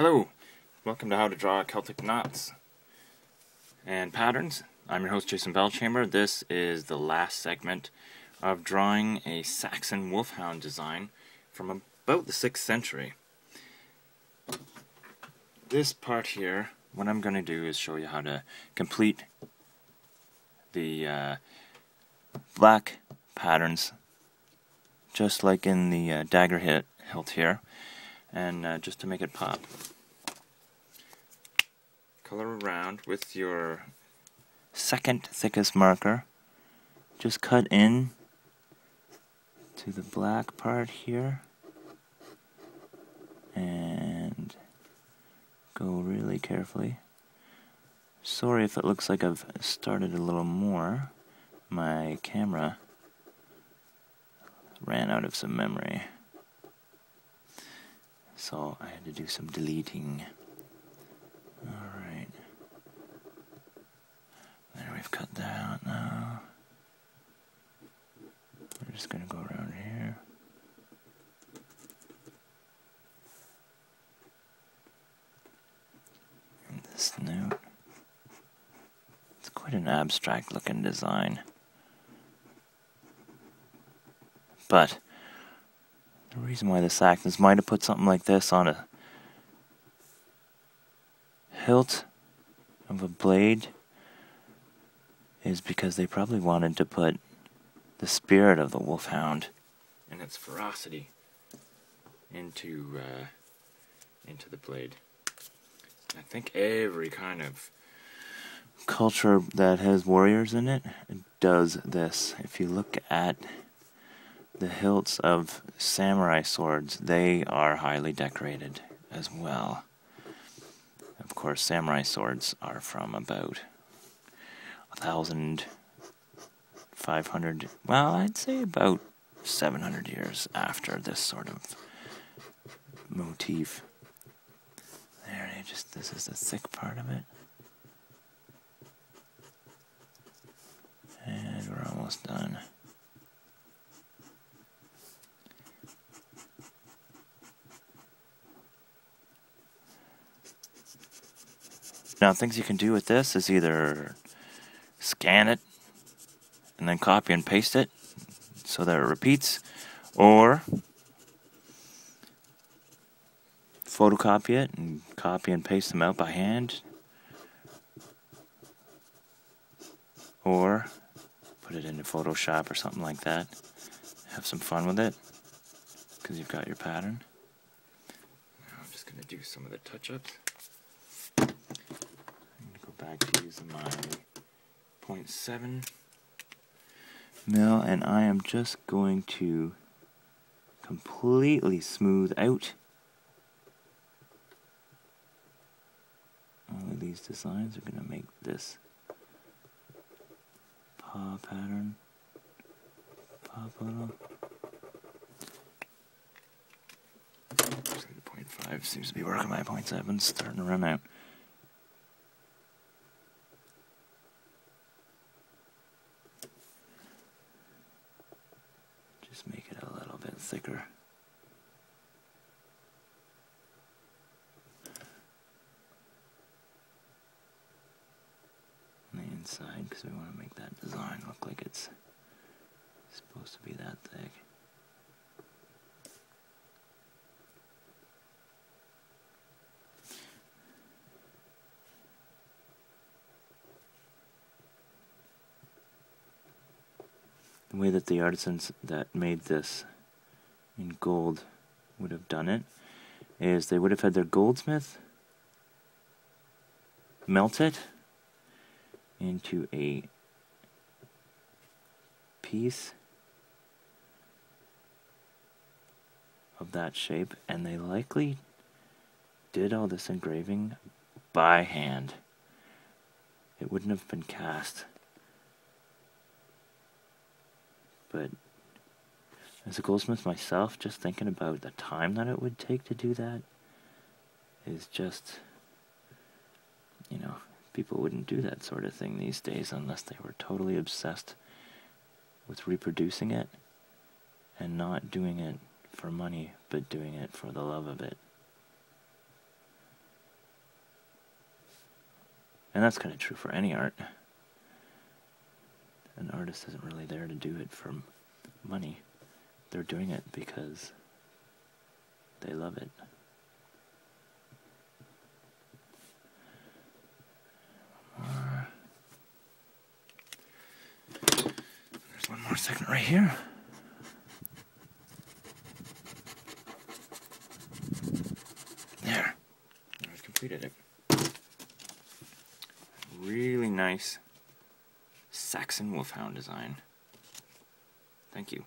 Hello, welcome to How to Draw Celtic Knots and Patterns. I'm your host Jason Bellchamber. This is the last segment of drawing a Saxon wolfhound design from about the 6th century. This part here, what I'm going to do is show you how to complete the black patterns, just like in the dagger hilt here, and just to make it pop. Color around with your second thickest marker. Just cut in to the black part here and go really carefully. Sorry if it looks like I've started a little more. My camera ran out of some memory, so I had to do some deleting. Alright. There, we've cut that out now. We're just going to go around here. And this note. It's quite an abstract looking design. But the reason why the Saxons might have put something like this on a hilt of a blade is because they probably wanted to put the spirit of the wolfhound and its ferocity into the blade. I think every kind of culture that has warriors in it does this. If you look at the hilts of samurai swords, they are highly decorated as well. Of course, samurai swords are from about 1,500, well, I'd say about 700 years after this sort of motif. There, this is the thick part of it. And we're almost done. Now, things you can do with this is either scan it and then copy and paste it so that it repeats, or photocopy it and copy and paste them out by hand, or put it into Photoshop or something like that. Have some fun with it because you've got your pattern. Now I'm just going to do some of the touch-ups. Back to using my 0.7 mil, and I am just going to completely smooth out all of these designs. Are going to make this paw pattern pop a little. 0.5 seems to be working. My 0.7 is starting to run out. Just make it a little bit thicker. On the inside, because we want to make that design look like it's supposed to be that thick. The way that the artisans that made this in gold would have done it is they would have had their goldsmith melt it into a piece of that shape, and they likely did all this engraving by hand. It wouldn't have been cast. But as a goldsmith myself, just thinking about the time that it would take to do that is just, you know, people wouldn't do that sort of thing these days unless they were totally obsessed with reproducing it and not doing it for money, but doing it for the love of it. And that's kind of true for any art. An artist isn't really there to do it for money. They're doing it because they love it. There's one more segment right here. There. I've completed it. Really nice Saxon wolfhound design. Thank you.